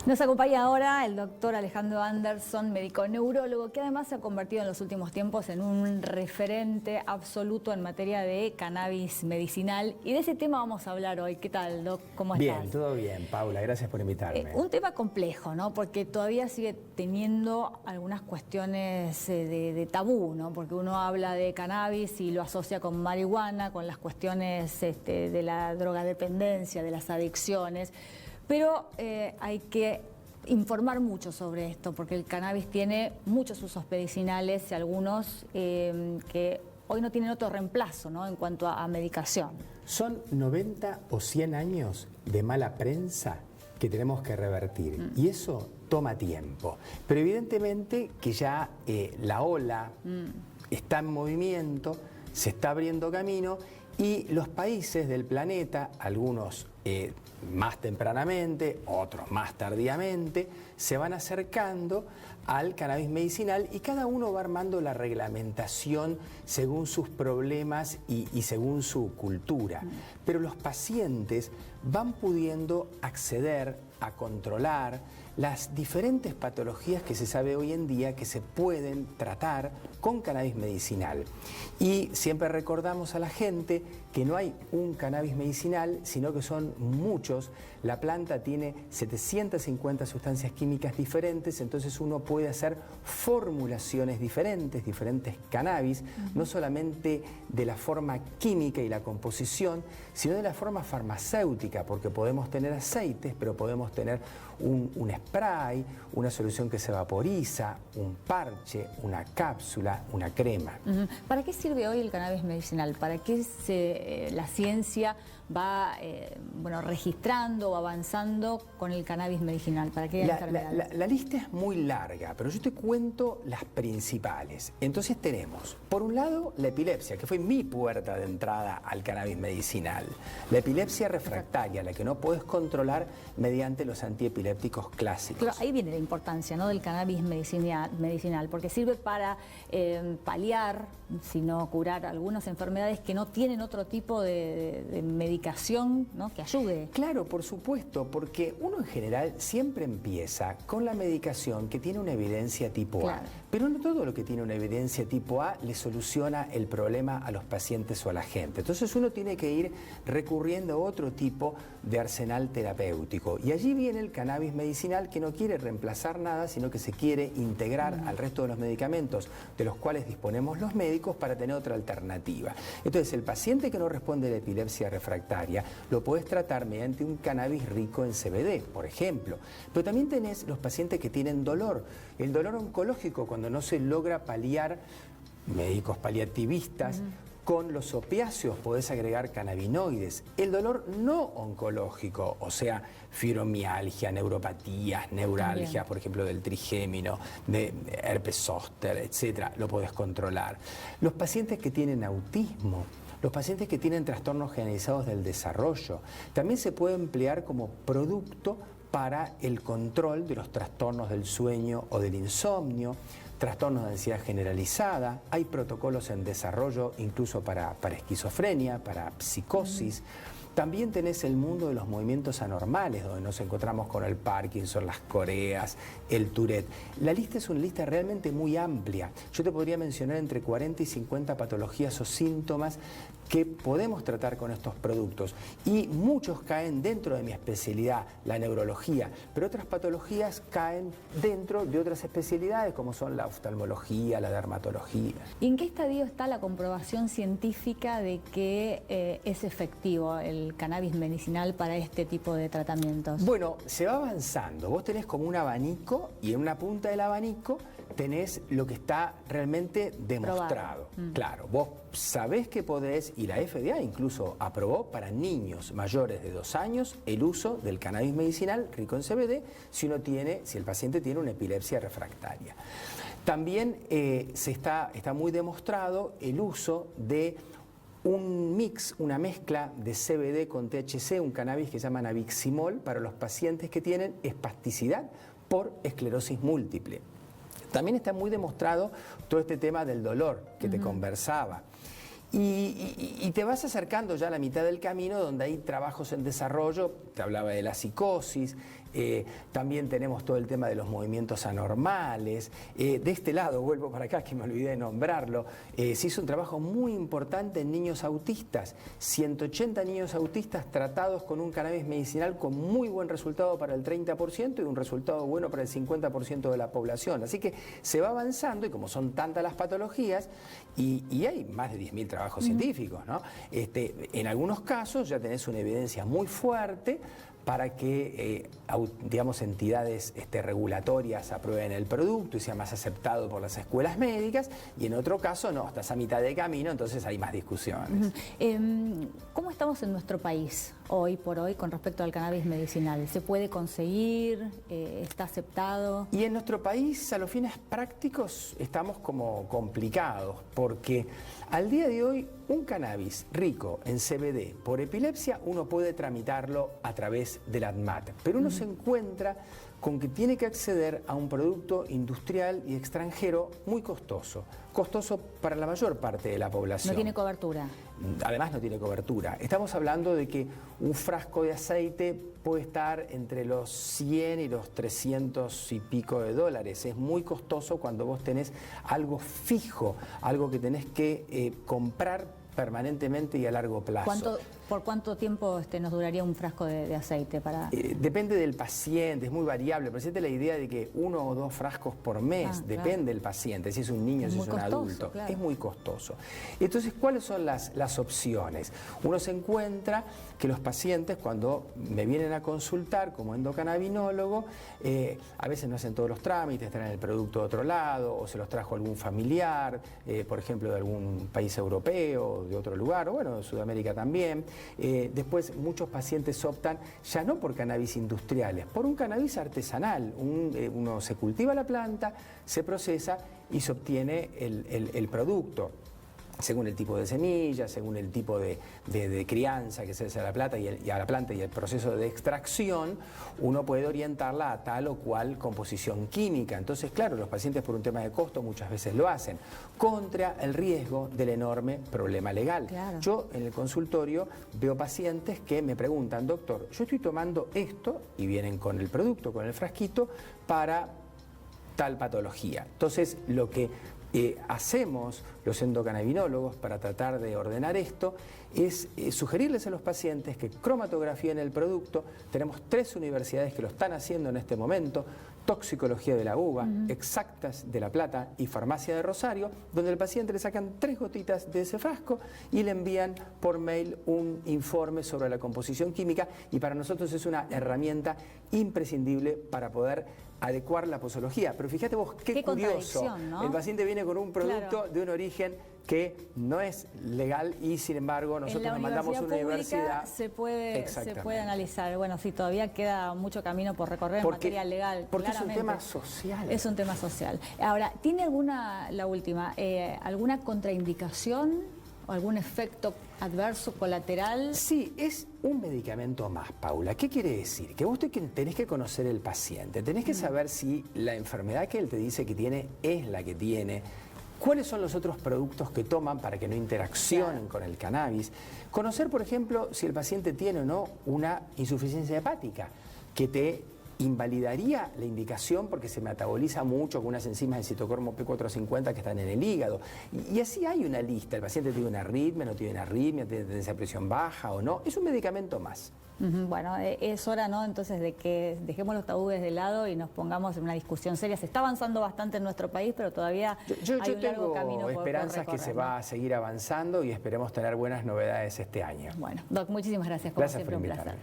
Nos acompaña ahora el doctor Alejandro Anderson, médico neurólogo, que además se ha convertido en los últimos tiempos en un referente absoluto en materia de cannabis medicinal. Y de ese tema vamos a hablar hoy. ¿Qué tal, doc? ¿Cómo estás? Bien, todo bien, Paula. Gracias por invitarme. Un tema complejo, ¿no? Porque todavía sigue teniendo algunas cuestiones de tabú, ¿no? Porque uno habla de cannabis y lo asocia con marihuana, con las cuestiones de la drogadependencia, de las adicciones. Pero hay que informar mucho sobre esto, porque el cannabis tiene muchos usos medicinales y algunos que hoy no tienen otro reemplazo, ¿no? En cuanto a medicación. Son 90 o 100 años de mala prensa que tenemos que revertir y eso toma tiempo. Pero evidentemente que ya la ola está en movimiento, se está abriendo camino y los países del planeta, algunos más tempranamente, otros más tardíamente, se van acercando al cannabis medicinal y cada uno va armando la reglamentación según sus problemas y según su cultura. Pero los pacientes van pudiendo acceder a controlar las diferentes patologías que se sabe hoy en día que se pueden tratar con cannabis medicinal. Y siempre recordamos a la gente que no hay un cannabis medicinal, sino que son muchos. La planta tiene 750 sustancias químicas diferentes, entonces uno puede hacer formulaciones diferentes cannabis, no solamente de la forma química y la composición, sino de la forma farmacéutica, porque podemos tener aceites, pero podemos tener un spray, una solución que se vaporiza, un parche, una cápsula, una crema. ¿Para qué sirve hoy el cannabis medicinal? ¿Para qué la ciencia va registrando o avanzando con el cannabis medicinal? ¿Para qué enfermedades? La lista es muy larga, pero yo te cuento las principales. Entonces tenemos, por un lado, la epilepsia, que fue mi puerta de entrada al cannabis medicinal. La epilepsia refractaria, la que no puedes controlar mediante los antiepilépticos clásicos. Pero ahí viene la importancia, ¿no?, del cannabis medicinal, porque sirve para paliar, si no curar, algunas enfermedades que no tienen otro tipo de medicación, ¿no?, que ayude. Claro, por supuesto, porque uno en general siempre empieza con la medicación que tiene una evidencia tipo A. Pero no todo lo que tiene una evidencia tipo A le soluciona el problema a los pacientes o a la gente. Entonces uno tiene que ir recurriendo a otro tipo de arsenal terapéutico. Y allí viene el cannabis medicinal, que no quiere reemplazar nada, sino que se quiere integrar al resto de los medicamentos de los cuales disponemos los médicos para tener otra alternativa. Entonces el paciente que no responde a la epilepsia refractaria lo puedes tratar mediante un cannabis rico en CBD, por ejemplo. Pero también tenés los pacientes que tienen dolor. El dolor oncológico, cuando no se logra paliar, médicos paliativistas, con los opiáceos podés agregar cannabinoides. El dolor no oncológico, o sea, fibromialgia, neuropatías, neuralgias, por ejemplo, del trigémino, de herpes zóster, etcétera, lo podés controlar. Los pacientes que tienen autismo, los pacientes que tienen trastornos generalizados del desarrollo, también se puede emplear como producto para el control de los trastornos del sueño o del insomnio, trastornos de ansiedad generalizada. Hay protocolos en desarrollo incluso para esquizofrenia, para psicosis. También tenés el mundo de los movimientos anormales, donde nos encontramos con el Parkinson, las coreas, el Tourette. La lista es una lista realmente muy amplia. Yo te podría mencionar entre 40 y 50 patologías o síntomas que podemos tratar con estos productos. Y muchos caen dentro de mi especialidad, la neurología, pero otras patologías caen dentro de otras especialidades, como son la oftalmología, la dermatología. ¿Y en qué estadio está la comprobación científica de que es efectivo el cannabis medicinal para este tipo de tratamientos? Bueno, se va avanzando. Vos tenés como un abanico y en una punta del abanico tenés lo que está realmente demostrado. Claro, vos sabés que podés, y la FDA incluso aprobó para niños mayores de 2 años el uso del cannabis medicinal rico en CBD si el paciente tiene una epilepsia refractaria. También está muy demostrado el uso de un mix, una mezcla de CBD con THC, un cannabis que llaman Nabiximol, para los pacientes que tienen espasticidad por esclerosis múltiple. También está muy demostrado todo este tema del dolor que te conversaba. Y te vas acercando ya a la mitad del camino, donde hay trabajos en desarrollo. Te hablaba de la psicosis, también tenemos todo el tema de los movimientos anormales. De este lado, vuelvo para acá, que me olvidé de nombrarlo, se hizo un trabajo muy importante en niños autistas. 180 niños autistas tratados con un cannabis medicinal con muy buen resultado para el 30% y un resultado bueno para el 50% de la población. Así que se va avanzando, y como son tantas las patologías, y hay más de 10.000 trabajos científicos, ¿no? En algunos casos ya tenés una evidencia muy fuerte para que, digamos, entidades regulatorias aprueben el producto y sea más aceptado por las escuelas médicas, y en otro caso no, estás a mitad de camino, entonces hay más discusiones. ¿Cómo estamos en nuestro país hoy por hoy con respecto al cannabis medicinal? ¿Se puede conseguir? ¿Está aceptado? Y en nuestro país, a los fines prácticos, estamos como complicados, porque al día de hoy un cannabis rico en CBD por epilepsia uno puede tramitarlo a través del ADMAT, pero uno se encuentra con que tiene que acceder a un producto industrial y extranjero muy costoso para la mayor parte de la población. No tiene cobertura. Además no tiene cobertura. Estamos hablando de que un frasco de aceite puede estar entre los 100 y los 300 y pico de dólares. Es muy costoso cuando vos tenés algo fijo, algo que tenés que comprar permanentemente y a largo plazo. ¿Por cuánto tiempo nos duraría un frasco de aceite? Depende del paciente, es muy variable. Presente la idea de que 1 o 2 frascos por mes, depende del paciente, si es un niño, si es un adulto. Claro. Es muy costoso. Entonces, ¿cuáles son las opciones? Uno se encuentra que los pacientes, cuando me vienen a consultar como endocannabinólogo, a veces no hacen todos los trámites, traen el producto de otro lado, o se los trajo algún familiar, por ejemplo, de algún país europeo, de otro lugar, o bueno, de Sudamérica también. Después muchos pacientes optan ya no por cannabis industriales, por un cannabis artesanal. Uno se cultiva la planta, se procesa y se obtiene el producto, según el tipo de semilla, según el tipo de crianza que se hace a la planta y el proceso de extracción, uno puede orientarla a tal o cual composición química. Entonces, claro, los pacientes por un tema de costo muchas veces lo hacen, contra el riesgo del enorme problema legal. Claro. Yo en el consultorio veo pacientes que me preguntan: doctor, yo estoy tomando esto, y vienen con el producto, con el frasquito, para tal patología. Entonces, lo que hacemos los endocannabinólogos para tratar de ordenar esto es sugerirles a los pacientes que cromatografíen el producto. Tenemos 3 universidades que lo están haciendo en este momento: Toxicología de la Uva, Exactas de La Plata y Farmacia de Rosario, donde al paciente le sacan 3 gotitas de ese frasco y le envían por mail un informe sobre la composición química, y para nosotros es una herramienta imprescindible para poder adecuar la posología. Pero fíjate vos, qué curioso, ¿no? El paciente viene con un producto de un origen que no es legal, y sin embargo nosotros nos mandamos a una universidad. Se puede analizar. Bueno, sí, todavía queda mucho camino por recorrer en materia legal. Porque claramente es un tema social. Es un tema social. Ahora, ¿tiene alguna contraindicación o algún efecto adverso colateral? Sí, es un medicamento más, Paula. ¿Qué quiere decir? Que vos tenés que conocer el paciente, tenés que saber si la enfermedad que él te dice que tiene es la que tiene, cuáles son los otros productos que toman para que no interaccionen con el cannabis. Conocer, por ejemplo, si el paciente tiene o no una insuficiencia hepática, que te invalidaría la indicación porque se metaboliza mucho con unas enzimas de citocromo P450 que están en el hígado. Y así hay una lista. El paciente tiene una arritmia, no tiene una arritmia, tiene tendencia a presión baja o no. Es un medicamento más. Bueno, es hora, ¿no?, entonces, de que dejemos los tabúes de lado y nos pongamos en una discusión seria. Se está avanzando bastante en nuestro país, pero todavía hay un largo camino por recorrer. Yo tengo esperanzas que se va a seguir avanzando y esperemos tener buenas novedades este año. Bueno, Doc, muchísimas gracias. Como siempre, un placer.